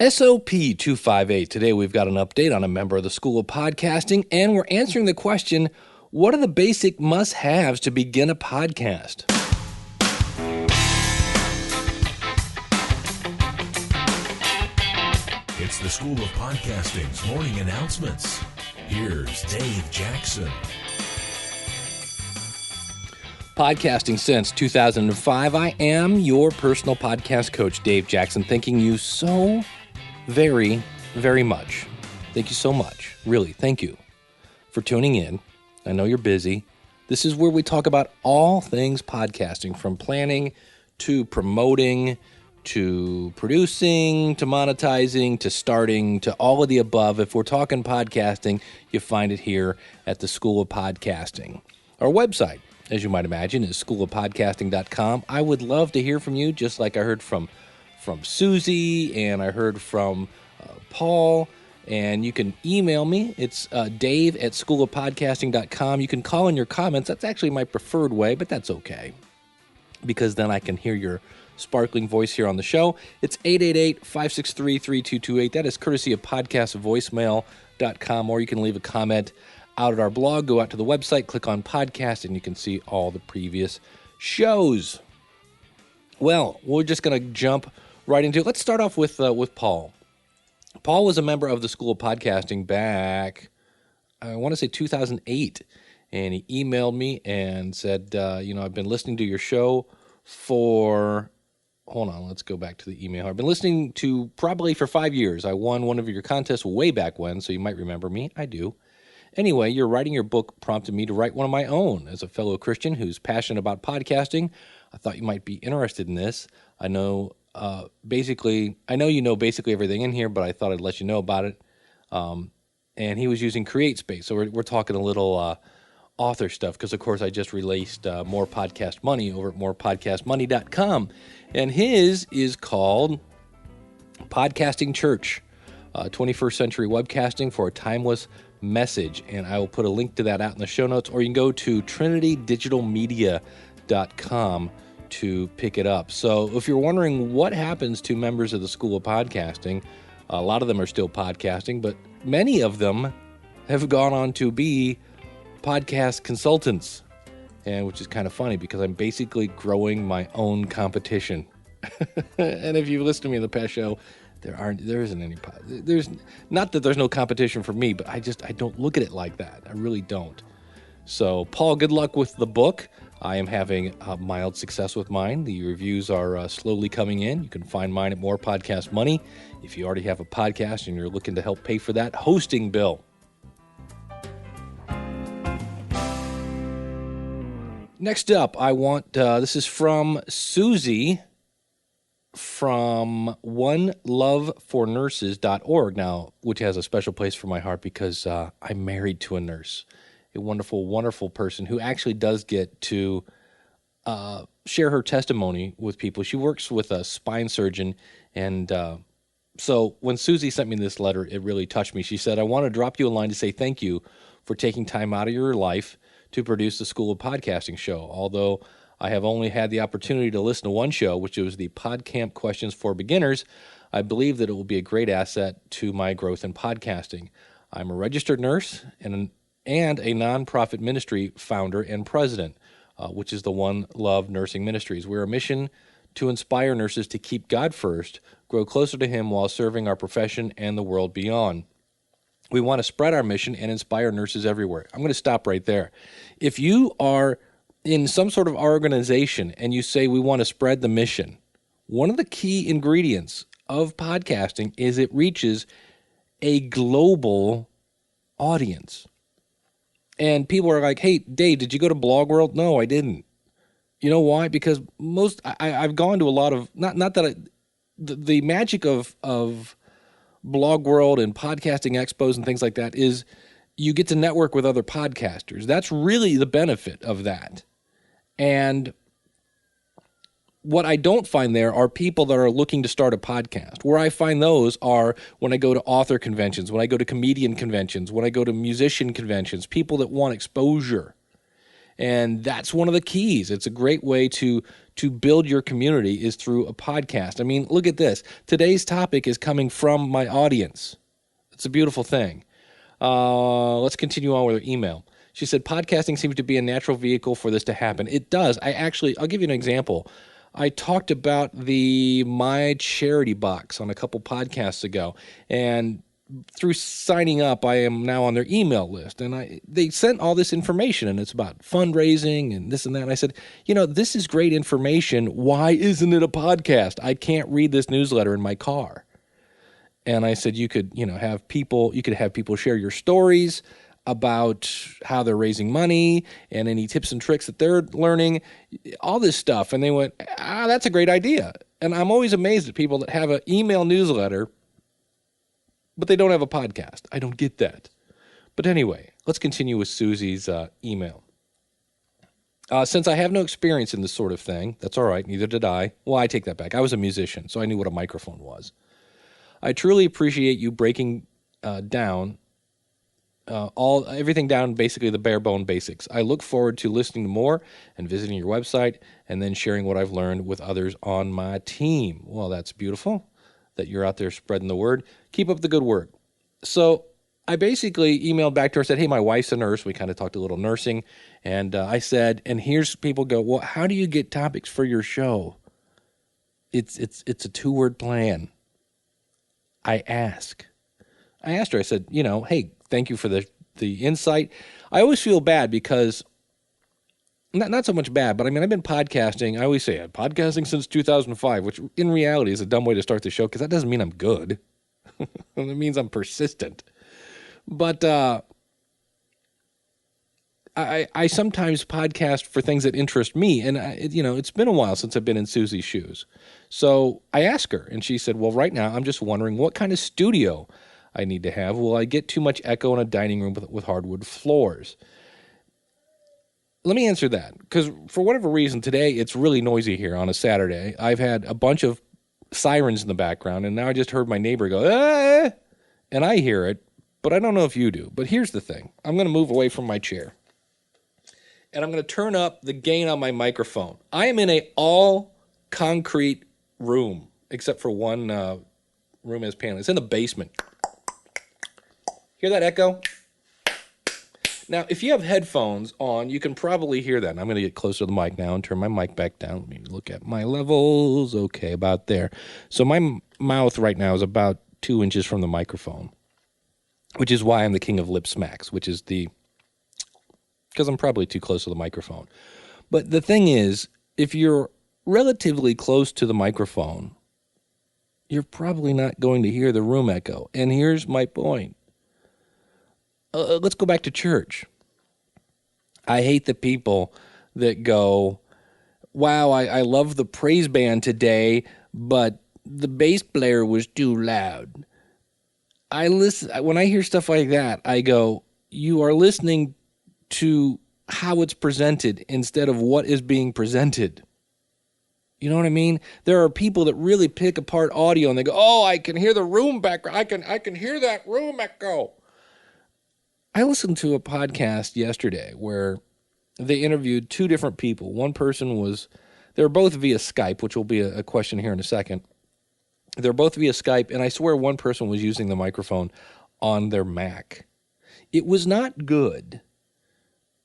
SOP 258. Today we've got an update on a member of the School of Podcasting, and we're answering the question, what are the basic must-haves to begin a podcast? It's the School of Podcasting's morning announcements. Here's Dave Jackson. Podcasting since 2005, I am your personal podcast coach, Dave Jackson, thanking you so very, very much. Thank you so much. Really, thank you for tuning in. I know you're busy. This is where we talk about all things podcasting, from planning to promoting to producing to monetizing to starting to all of the above. If we're talking podcasting, you find it here at the School of Podcasting. Our website, as you might imagine, is schoolofpodcasting.com. I would love to hear from you, just like I heard from Susie, and I heard from Paul, and you can email me. It's Dave at schoolofpodcasting.com. You can call in your comments. That's actually my preferred way, but that's okay, because then I can hear your sparkling voice here on the show. It's 888-563-3228. That is courtesy of podcastvoicemail.com, or you can leave a comment out at our blog. Go out to the website, click on podcast, and you can see all the previous shows. Well, we're just going to jump right into it. Let's start off with Paul. Paul was a member of the School of Podcasting back, I want to say 2008, and he emailed me and said, I've been listening to your show for, hold on, let's go back to the email. I've been listening to probably for 5 years. I won one of your contests way back when, so you might remember me. I do. Anyway, your writing your book prompted me to write one of my own. As a fellow Christian who's passionate about podcasting, I thought you might be interested in this. I know you know basically everything in here, but I thought I'd let you know about it. And he was using CreateSpace, so we're talking a little author stuff, because of course I just released More Podcast Money over at morepodcastmoney.com, and his is called Podcasting Church, 21st Century Webcasting for a Timeless Message, and I will put a link to that out in the show notes, or you can go to trinitydigitalmedia.com to pick it up. So if you're wondering what happens to members of the School of Podcasting, a lot of them are still podcasting, but many of them have gone on to be podcast consultants, and which is kind of funny because I'm basically growing my own competition. And if you've listened to me in the past show, there isn't any, there's not that there's no competition for me, but I don't look at it like that. I really don't. So Paul, good luck with the book. I am having mild success with mine. The reviews are slowly coming in. You can find mine at More Podcast Money if you already have a podcast and you're looking to help pay for that hosting bill. Next up, I want, this is from Susie from onelovefornurses.org now, which has a special place for my heart because I'm married to a nurse, a wonderful, wonderful person who actually does get to share her testimony with people. She works with a spine surgeon, and so when Susie sent me this letter, it really touched me. She said, I want to drop you a line to say thank you for taking time out of your life to produce the School of Podcasting show. Although I have only had the opportunity to listen to one show, which was the PodCamp Questions for Beginners, I believe that it will be a great asset to my growth in podcasting. I'm a registered nurse and a nonprofit ministry founder and president, which is the One Love Nursing Ministries. We're a mission to inspire nurses to keep God first, grow closer to Him while serving our profession and the world beyond. We want to spread our mission and inspire nurses everywhere. I'm going to stop right there. If you are in some sort of organization and you say we want to spread the mission, one of the key ingredients of podcasting is it reaches a global audience. And people are like, hey, Dave, did you go to Blog World? No, I didn't. You know why? Because I've gone to a lot of, the magic of Blog World and podcasting expos and things like that is you get to network with other podcasters. That's really the benefit of that. And what I don't find there are people that are looking to start a podcast. Where I find those are when I go to author conventions, when I go to comedian conventions, when I go to musician conventions, people that want exposure. And that's one of the keys. It's a great way to build your community is through a podcast. I mean, look at this. Today's topic is coming from my audience. It's a beautiful thing. Let's continue on with her email. She said, podcasting seems to be a natural vehicle for this to happen. It does. I'll give you an example. I talked about the My Charity Box on a couple podcasts ago, and through signing up, I am now on their email list, and they sent all this information, and it's about fundraising and this and that. And I said, this is great information. Why isn't it a podcast? I can't read this newsletter in my car. And I said, you could have people share your stories about how they're raising money and any tips and tricks that they're learning, all this stuff. And they went, that's a great idea. And I'm always amazed at people that have an email newsletter, but they don't have a podcast. I don't get that. But anyway, let's continue with Susie's email. Since I have no experience in this sort of thing, that's all right, neither did I. Well, I take that back. I was a musician, so I knew what a microphone was. I truly appreciate you breaking down everything down, basically the bare bone basics. I look forward to listening to more and visiting your website and then sharing what I've learned with others on my team. Well, that's beautiful that you're out there spreading the word. Keep up the good work. So I basically emailed back to her and said, hey, my wife's a nurse. We kind of talked a little nursing. And I said, and here's people go, well, how do you get topics for your show? It's a 2-word plan. I asked her, I said, hey, thank you for the insight. I always feel bad because, not so much bad, but I mean, I've been podcasting. I always say podcasting since 2005, which in reality is a dumb way to start the show because that doesn't mean I'm good. It means I'm persistent. But I sometimes podcast for things that interest me, and it's been a while since I've been in Susie's shoes. So I asked her, and she said, well, right now I'm just wondering what kind of studio I need to have. Will I get too much echo in a dining room with hardwood floors? Let me answer that, because for whatever reason today it's really noisy here on a Saturday. I've had a bunch of sirens in the background, and now I just heard my neighbor go, ah! And I hear it, but I don't know if you do. But here's the thing. I'm going to move away from my chair, and I'm going to turn up the gain on my microphone. I am in a all-concrete room, except for one room has panel. It's in the basement. Hear that echo? Now, if you have headphones on, you can probably hear that. And I'm going to get closer to the mic now and turn my mic back down. Let me look at my levels. Okay, about there. So my mouth right now is about 2 inches from the microphone, which is why I'm the king of lip smacks, because I'm probably too close to the microphone. But the thing is, if you're relatively close to the microphone, you're probably not going to hear the room echo. And here's my point. Let's go back to church. I hate the people that go, wow, I love the praise band today, but the bass player was too loud. When I hear stuff like that, I go, you are listening to how it's presented instead of what is being presented. You know what I mean? There are people that really pick apart audio and they go, oh, I can hear the room back. I can hear that room echo. I listened to a podcast yesterday where they interviewed 2 different people. One person they were both via Skype, which will be a question here in a second. They're both via Skype, and I swear one person was using the microphone on their Mac. It was not good,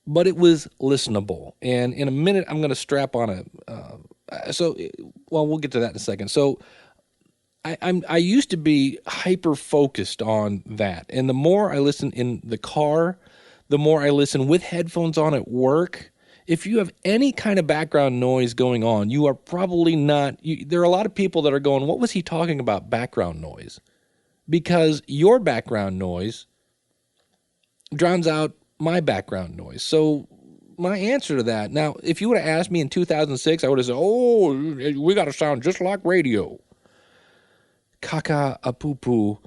but it was listenable. And in a minute, I'm going to strap on we'll get to that in a second. So I used to be hyper-focused on that. And the more I listen in the car, the more I listen with headphones on at work. If you have any kind of background noise going on, you are probably not... there are a lot of people that are going, what was he talking about, background noise? Because your background noise drowns out my background noise. So my answer to that... Now, if you would have asked me in 2006, I would have said, oh, we got to sound just like radio. Kaka a poo-poo.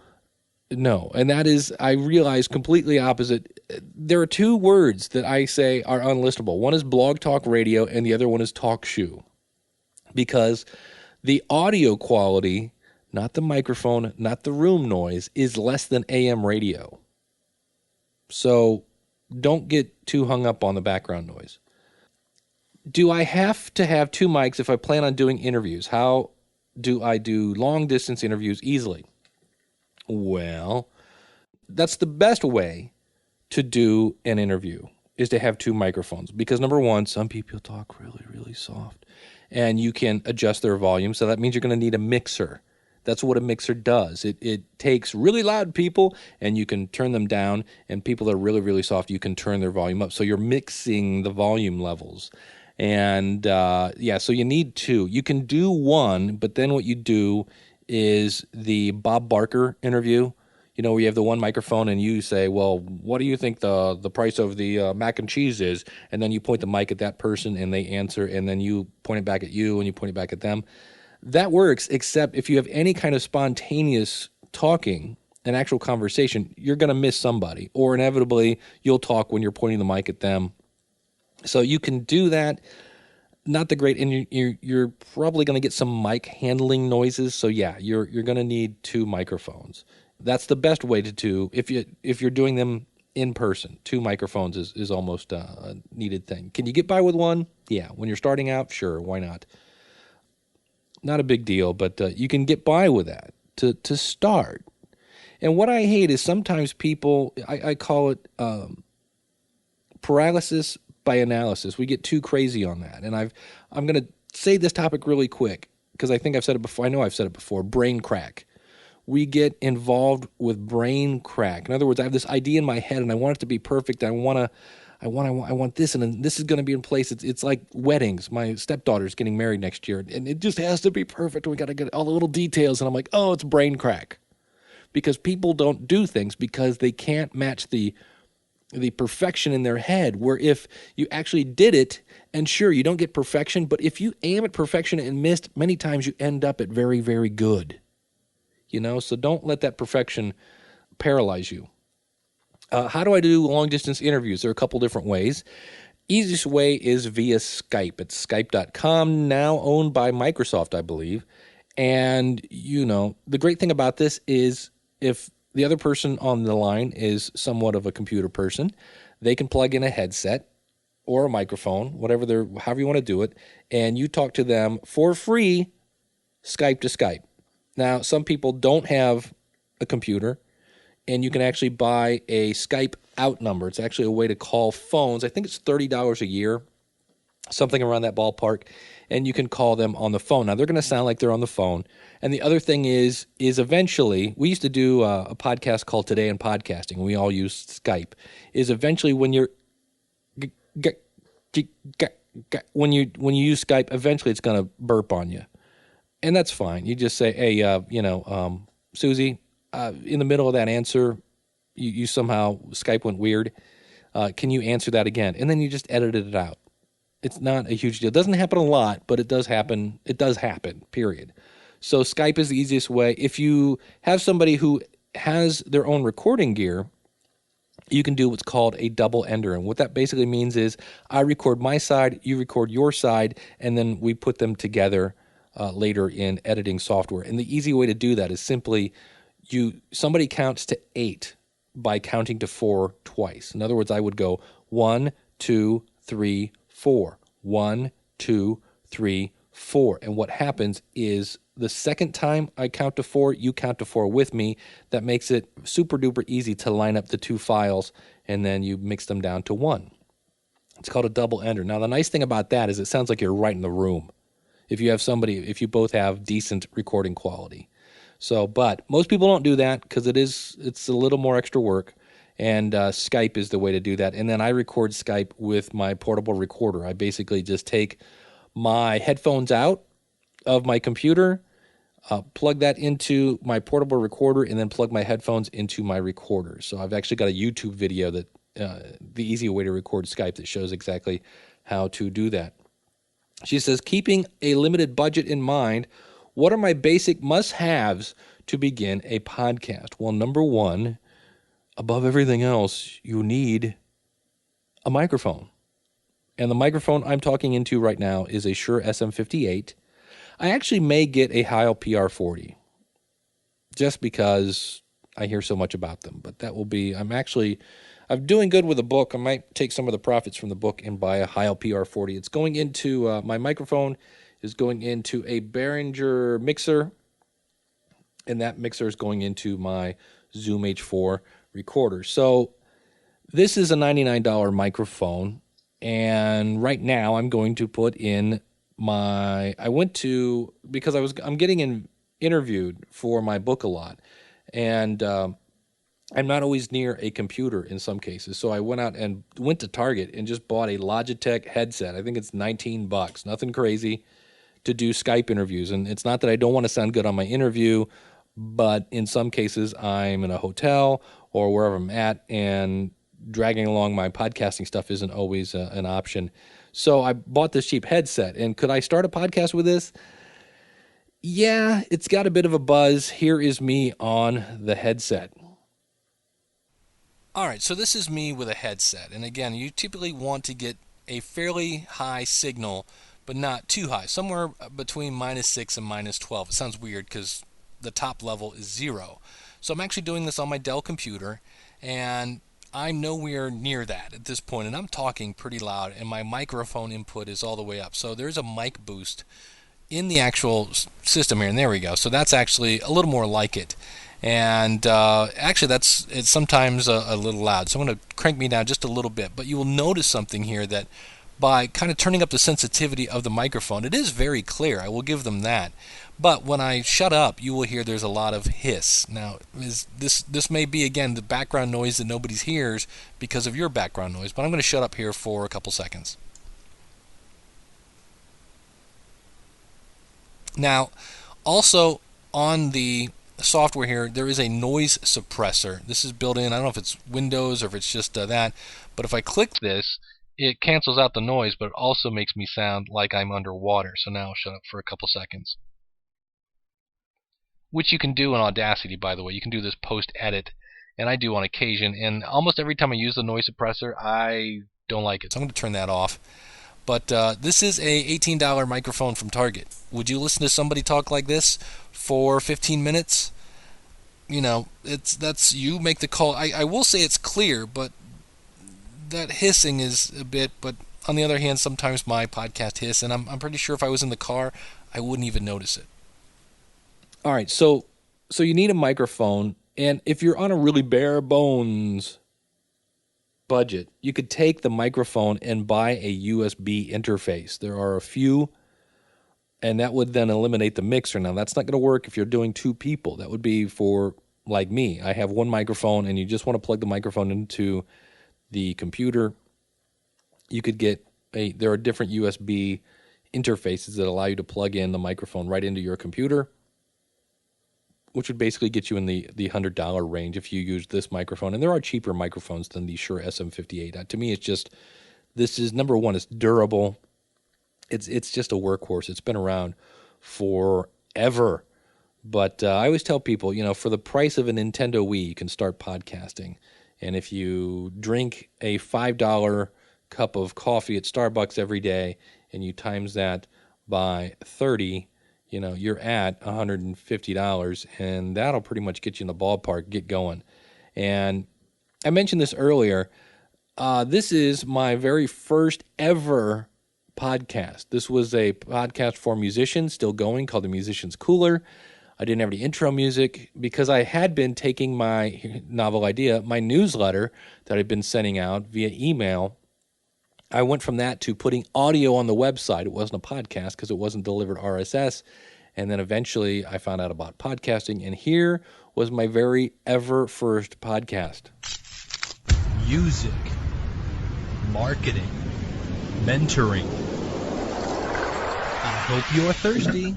No. And that is, I realize, completely opposite. There are 2 words that I say are unlistable. One is blog talk radio and the other one is talk shoe. Because the audio quality, not the microphone, not the room noise, is less than AM radio. So don't get too hung up on the background noise. Do I have to have two mics if I plan on doing interviews? How do I do long distance interviews easily? Well, that's the best way to do an interview is to have two microphones because number one, some people talk really, really soft and you can adjust their volume. So that means you're going to need a mixer. That's what a mixer does. It takes really loud people and you can turn them down, and people that are really, really soft, you can turn their volume up. So you're mixing the volume levels. And so you need two. You can do one, but then what you do is the Bob Barker interview, where you have the one microphone and you say, well, what do you think the price of the mac and cheese is? And then you point the mic at that person and they answer, and then you point it back at you and you point it back at them. That works, except if you have any kind of spontaneous talking, an actual conversation, you're going to miss somebody, or inevitably you'll talk when you're pointing the mic at them. So you can do that. Not the great, and you're probably going to get some mic handling noises. So yeah, you're going to need two microphones. That's the best way to do if you're doing them in person. Two microphones is almost a needed thing. Can you get by with one? Yeah, when you're starting out, sure, why not? Not a big deal, but you can get by with that to start. And what I hate is sometimes people, I call it paralysis by analysis. We get too crazy on that. And I'm going to say this topic really quick because I think I've said it before. I know I've said it before. Brain crack. We get involved with brain crack. In other words, I have this idea in my head and I want it to be perfect. I want this, and this is going to be in place. It's like weddings. My stepdaughter's getting married next year, and it just has to be perfect. We got to get all the little details, and I'm like, oh, it's brain crack, because people don't do things because they can't match the perfection in their head. Where if you actually did it, and sure, you don't get perfection, but if you aim at perfection and missed, many times you end up at very, very good. So don't let that perfection paralyze you. How do I do long-distance interviews? There are a couple different ways. Easiest way is via Skype. It's Skype.com, now owned by Microsoft, I believe. And, the great thing about this is if the other person on the line is somewhat of a computer person, they can plug in a headset or a microphone, however you want to do it, and you talk to them for free, Skype to Skype. Now, some people don't have a computer, and you can actually buy a Skype out number. It's actually a way to call phones. I think it's $30 a year, something around that ballpark, and you can call them on the phone. Now, they're going to sound like they're on the phone. And the other thing is eventually, we used to do a podcast called Today in Podcasting. We all use Skype. Is eventually when you're when you use Skype, eventually it's going to burp on you. And that's fine. You just say, hey, Susie, in the middle of that answer, you somehow, Skype went weird. Can you answer that again? And then you just edited it out. It's not a huge deal. It doesn't happen a lot, but it does happen. It does happen, period. So Skype is the easiest way. If you have somebody who has their own recording gear, you can do what's called a double ender. And what that basically means is I record my side, you record your side, and then we put them together later in editing software. And the easy way to do that is simply somebody counts to 8 by counting to 4 twice. In other words, I would go 1, 2, 3, 4. 1, 2, 3, 4. And what happens is the second time I count to 4, you count to 4 with me. That makes it super duper easy to line up the two files, and then you mix them down to 1. It's called a double ender. Now, the nice thing about that is it sounds like you're right in the room. If you both have decent recording quality. So, but most people don't do that because it's a little more extra work, and Skype is the way to do that. And then I record Skype with my portable recorder. I basically just take my headphones out of my computer, plug that into my portable recorder, and then plug my headphones into my recorder. So I've actually got a YouTube video that the easy way to record Skype that shows exactly how to do that. She says, keeping a limited budget in mind, what are my basic must-haves to begin a podcast? Well, number one, above everything else, you need a microphone. And the microphone I'm talking into right now is a Shure SM58. I actually may get a Heil PR40 just because I hear so much about them. But that will be, I'm doing good with a book. I might take some of the profits from the book and buy a Heil PR40. It's going into my microphone is going into a Behringer mixer, and that mixer is going into my Zoom H4 recorder. So this is a $99 microphone, and right now I'm going to put in because I'm getting interviewed for my book a lot, and I'm not always near a computer in some cases. So I went to Target and just bought a Logitech headset. I think it's $19, nothing crazy, to do Skype interviews. And it's not that I don't want to sound good on my interview, but in some cases I'm in a hotel or wherever I'm at, and dragging along my podcasting stuff isn't always an option. So I bought this cheap headset, and could I start a podcast with this? Yeah, it's got a bit of a buzz. Here is me on the headset. All right, so this is me with a headset. And again, you typically want to get a fairly high signal, but not too high, somewhere between -6 and -12. It sounds weird because the top level is 0. So I'm actually doing this on my Dell computer, and I'm nowhere near that at this point, and I'm talking pretty loud, and my microphone input is all the way up. So there's a mic boost in the actual system here, and there we go. So that's actually a little more like it. And actually it's sometimes a little loud. So I'm going to crank me down just a little bit. But you will notice something here, that by kind of turning up the sensitivity of the microphone, it is very clear. I will give them that. But when I shut up, you will hear there's a lot of hiss. Now, this may be, again, the background noise that nobody hears because of your background noise, but I'm going to shut up here for a couple seconds. Now, also on the software here, there is a noise suppressor. This is built in. I don't know if it's Windows or if it's just that, but if I click this, it cancels out the noise, but it also makes me sound like I'm underwater. So now I'll shut up for a couple seconds. Which you can do in Audacity, by the way. You can do this post-edit, and I do on occasion. And almost every time I use the noise suppressor, I don't like it. So I'm going to turn that off. But this is a $18 microphone from Target. Would you listen to somebody talk like this for 15 minutes? You know, that's you make the call. I will say it's clear, but that hissing is a bit. But on the other hand, sometimes my podcast hiss, and I'm pretty sure if I was in the car, I wouldn't even notice it. All right, so you need a microphone, and if you're on a really bare bones budget, you could take the microphone and buy a USB interface. There are a few, and that would then eliminate the mixer. Now, that's not going to work if you're doing 2 people. That would be for, like me. I have one microphone, and you just want to plug the microphone into the computer. You could get there are different USB interfaces that allow you to plug in the microphone right into your computer, which would basically get you in the $100 range if you use this microphone. And there are cheaper microphones than the Shure SM58. To me, it's just, this is, number one, it's durable. It's just a workhorse. It's been around forever. But I always tell people, for the price of a Nintendo Wii, you can start podcasting. And if you drink a $5 cup of coffee at Starbucks every day, and you times that by 30, you're at $150, and that'll pretty much get you in the ballpark, get going. And I mentioned this earlier. This is my very first ever podcast. This was a podcast for musicians, still going, called The Musician's Cooler. I didn't have any intro music because I had been taking my novel idea, my newsletter that I'd been sending out via email. I went from that to putting audio on the website. It wasn't a podcast because it wasn't delivered RSS. And then eventually I found out about podcasting. And here was my very ever first podcast. Music, marketing, mentoring. I hope you're thirsty.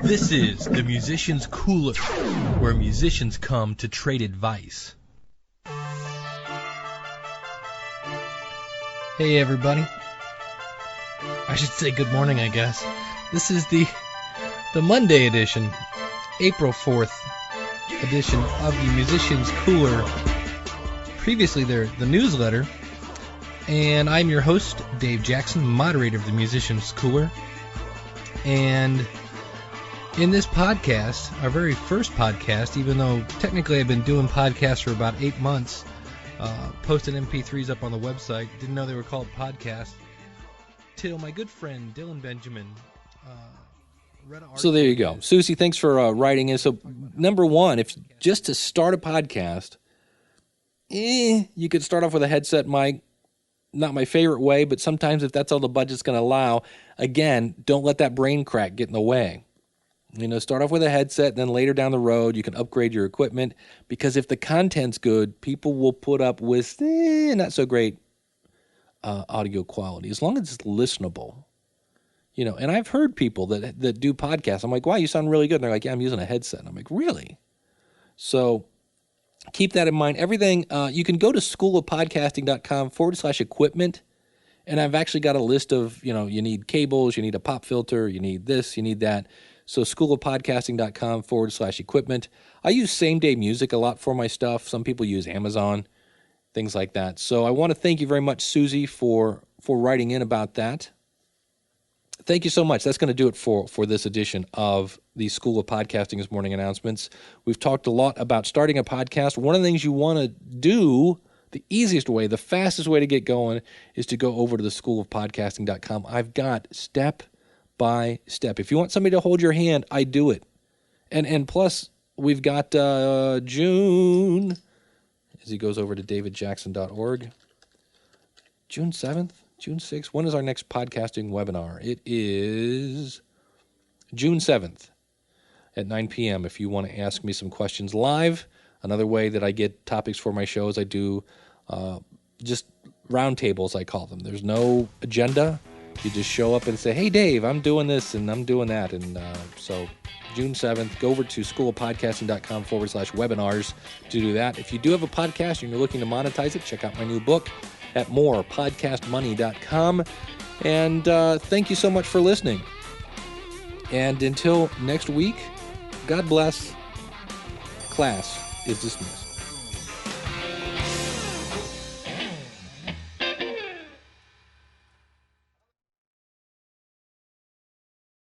This is The Musician's Cooler, where musicians come to trade advice. Hey everybody. I should say good morning, I guess. This is the Monday edition, April 4th edition of the Musician's Cooler. Previously the newsletter. And I'm your host, Dave Jackson, moderator of the Musician's Cooler. And in this podcast, our very first podcast, even though technically I've been doing podcasts for about 8 months, posted MP3s up on the website. Didn't know they were called podcasts. Till my good friend Dylan Benjamin read an article. So there you go. Susie, thanks for writing in. So number one, if just to start a podcast, you could start off with a headset mic. Not my favorite way, but sometimes if that's all the budget's going to allow, again, don't let that brain crack get in the way. Start off with a headset, then later down the road, you can upgrade your equipment, because if the content's good, people will put up with not so great audio quality, as long as it's listenable. And I've heard people that do podcasts. I'm like, wow, you sound really good. And they're like, yeah, I'm using a headset. And I'm like, really? So keep that in mind. Everything, you can go to schoolofpodcasting.com/equipment. And I've actually got a list of, you need cables, you need a pop filter, you need this, you need that. So schoolofpodcasting.com/equipment. I use Same Day Music a lot for my stuff. Some people use Amazon, things like that. So I want to thank you very much, Susie, for writing in about that. Thank you so much. That's going to do it for this edition of the School of Podcasting's morning announcements. We've talked a lot about starting a podcast. One of the things you want to do, the easiest way, the fastest way to get going, is to go over to the schoolofpodcasting.com. I've got step by step. If you want somebody to hold your hand, I do it. And plus, we've got June, as he goes over to davidjackson.org, June 7th, June 6th. When is our next podcasting webinar? It is June 7th at 9 p.m. if you want to ask me some questions live. Another way that I get topics for my shows, I do just roundtables, I call them. There's no agenda. You just show up and say, hey, Dave, I'm doing this and I'm doing that. And so June 7th, go over to schoolofpodcasting.com/webinars to do that. If you do have a podcast and you're looking to monetize it, check out my new book at morepodcastmoney.com. And thank you so much for listening. And until next week, God bless. Class is dismissed.